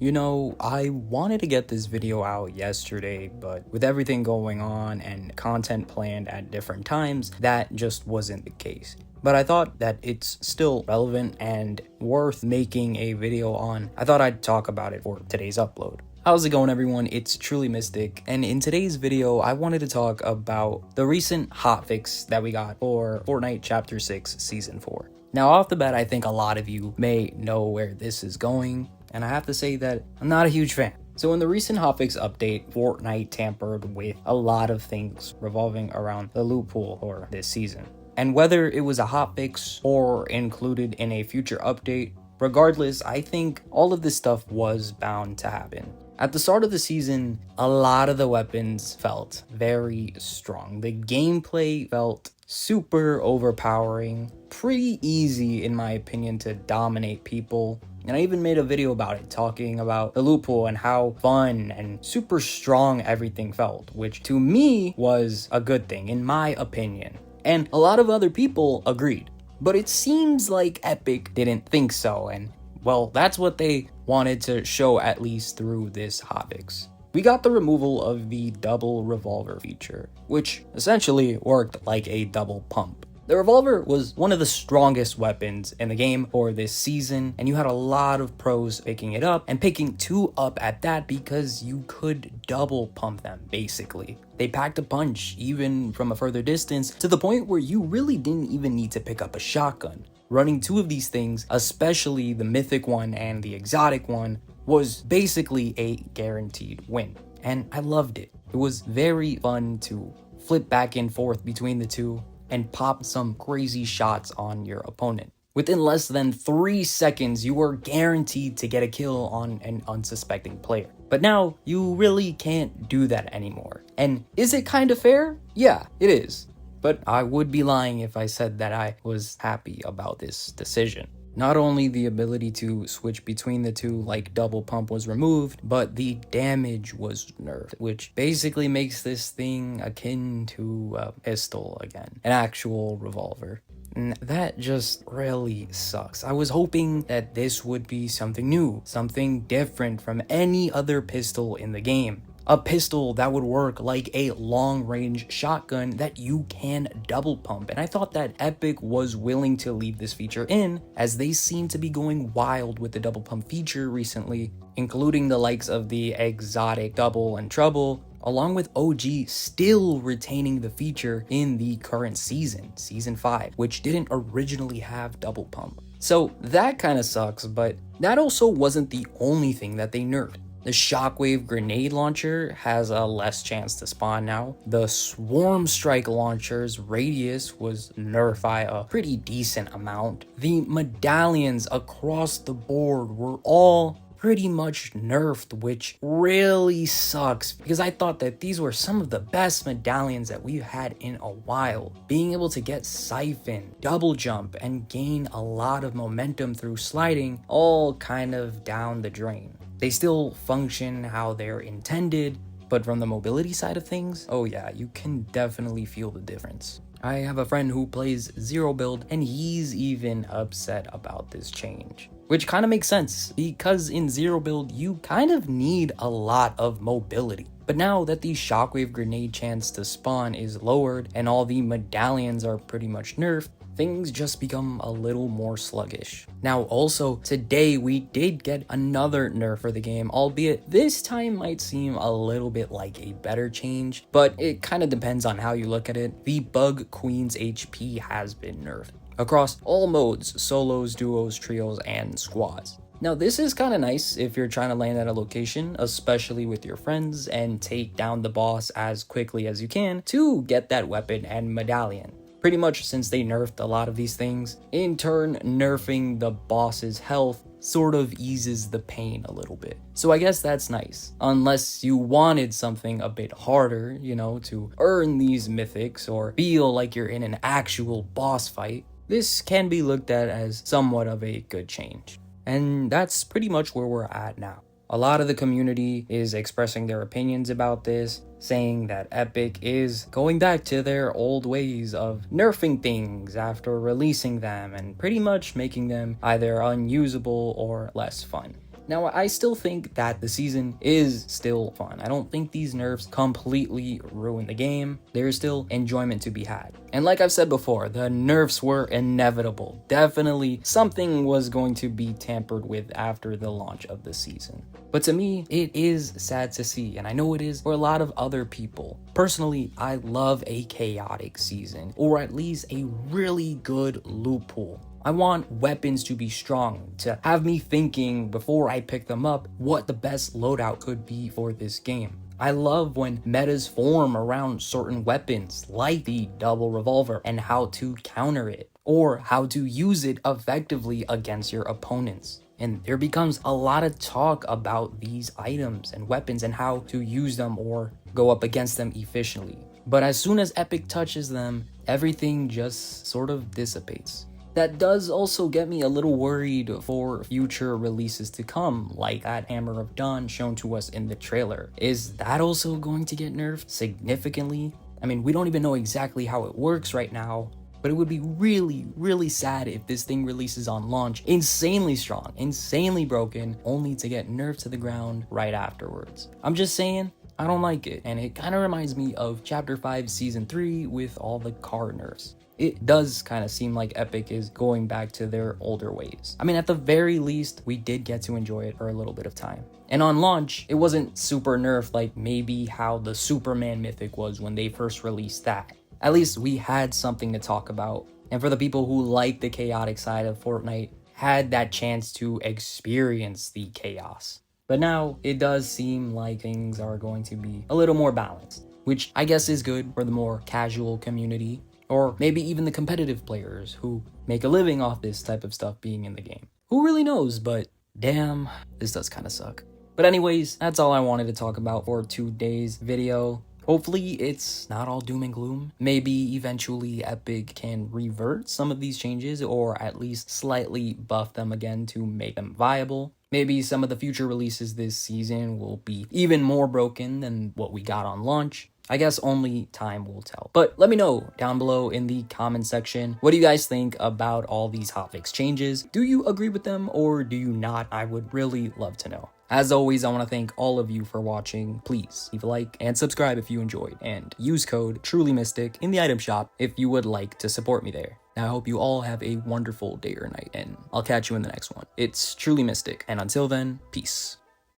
You know, I wanted to get this video out yesterday, but with everything going on and content planned at different times, that just wasn't the case. But I thought that it's still relevant and worth making a video on. I thought I'd talk about it for today's upload. How's it going, everyone? It's TrulyMystic, and in today's video, I wanted to talk about the recent hotfix that we got for Fortnite Chapter 6 Season 4. Now, off the bat, I think a lot of you may know where this is going, and I have to say that I'm not a huge fan. So in the recent hotfix update, Fortnite tampered with a lot of things revolving around the loot pool for this season. And whether it was a hotfix or included in a future update, regardless, I think all of this stuff was bound to happen. At the start of the season, a lot of the weapons felt very strong. The gameplay felt super overpowering, pretty easy in my opinion to dominate people. And I even made a video about it, talking about the loot pool and how fun and super strong everything felt, which to me was a good thing in my opinion. And a lot of other people agreed. But it seems like Epic didn't think so, and well, that's what they wanted to show, at least through this hotfix. We got the removal of the double revolver feature, which essentially worked like a double pump. The revolver was one of the strongest weapons in the game for this season, and you had a lot of pros picking it up and picking two up at that because you could double pump them basically. They packed a punch even from a further distance to the point where you really didn't even need to pick up a shotgun. Running two of these things, especially the mythic one and the exotic one, was basically a guaranteed win, and I loved it. It was very fun to flip back and forth between the two and pop some crazy shots on your opponent. Within less than 3 seconds, you were guaranteed to get a kill on an unsuspecting player. But now, you really can't do that anymore. And is it kind of fair? Yeah, it is. But I would be lying if I said that I was happy about this decision. Not only the ability to switch between the two like double pump was removed, but the damage was nerfed, which basically makes this thing akin to a pistol again, an actual revolver. And that just really sucks. I was hoping that this would be something new, something different from any other pistol in the game. A pistol that would work like a long-range shotgun that you can double pump, and I thought that Epic was willing to leave this feature in, as they seem to be going wild with the double pump feature recently, including the likes of the exotic double and trouble, along with OG still retaining the feature in the current season, Season 5, which didn't originally have double pump. So that kind of sucks, but that also wasn't the only thing that they nerfed. The shockwave grenade launcher has a less chance to spawn now. The swarm strike launcher's radius was nerfed by a pretty decent amount. The medallions across the board were all pretty much nerfed, which really sucks because I thought that these were some of the best medallions that we've had in a while. Being able to get siphon, double jump, and gain a lot of momentum through sliding, all kind of down the drain. They still function how they're intended, but from the mobility side of things, oh yeah, you can definitely feel the difference. I have a friend who plays zero build, and he's even upset about this change. Which kind of makes sense, because in zero build, you kind of need a lot of mobility. But now that the shockwave grenade chance to spawn is lowered, and all the medallions are pretty much nerfed, things just become a little more sluggish. Now also, today we did get another nerf for the game, albeit this time might seem a little bit like a better change, but it kind of depends on how you look at it. The Bug Queen's HP has been nerfed across all modes: solos, duos, trios, and squads. Now this is kind of nice if you're trying to land at a location, especially with your friends, and take down the boss as quickly as you can to get that weapon and medallion. Pretty much since they nerfed a lot of these things, in turn nerfing the boss's health sort of eases the pain a little bit. So I guess that's nice. Unless you wanted something a bit harder, you know, to earn these mythics or feel like you're in an actual boss fight, this can be looked at as somewhat of a good change. And that's pretty much where we're at now. A lot of the community is expressing their opinions about this, saying that Epic is going back to their old ways of nerfing things after releasing them and pretty much making them either unusable or less fun. Now, I still think that the season is still fun. I don't think these nerfs completely ruin the game. There's still enjoyment to be had. And like I've said before, the nerfs were inevitable. Definitely something was going to be tampered with after the launch of the season. But to me, it is sad to see, and I know it is for a lot of other people. Personally, I love a chaotic season, or at least a really good loot pool. I want weapons to be strong, to have me thinking before I pick them up what the best loadout could be for this game. I love when metas form around certain weapons, like the double revolver, and how to counter it, or how to use it effectively against your opponents. And there becomes a lot of talk about these items and weapons and how to use them or go up against them efficiently. But as soon as Epic touches them, everything just sort of dissipates. That does also get me a little worried for future releases to come, like that Hammer of Dawn shown to us in the trailer. Is that also going to get nerfed significantly? I mean, we don't even know exactly how it works right now, but it would be really sad if this thing releases on launch insanely strong, insanely broken, only to get nerfed to the ground right afterwards. I'm just saying, I don't like it, and it kind of reminds me of Chapter 5 Season 3 with all the car nerfs. It does kind of seem like Epic is going back to their older ways. I mean, at the very least, we did get to enjoy it for a little bit of time. And on launch, it wasn't super nerfed like maybe how the Superman Mythic was when they first released that. At least we had something to talk about. And for the people who like the chaotic side of Fortnite, had that chance to experience the chaos. But now, it does seem like things are going to be a little more balanced, which I guess is good for the more casual community, or maybe even the competitive players who make a living off this type of stuff being in the game. Who really knows, but damn, this does kind of suck. But anyways, that's all I wanted to talk about for today's video. Hopefully it's not all doom and gloom. Maybe eventually Epic can revert some of these changes or at least slightly buff them again to make them viable. Maybe some of the future releases this season will be even more broken than what we got on launch. I guess only time will tell. But let me know down below in the comment section, what do you guys think about all these hotfix changes? Do you agree with them or do you not? I would really love to know. As always, I want to thank all of you for watching. Please leave a like and subscribe if you enjoyed, and use code TrulyMystic in the item shop if you would like to support me there. Now I hope you all have a wonderful day or night, and I'll catch you in the next one. It's TrulyMystic, and until then, peace.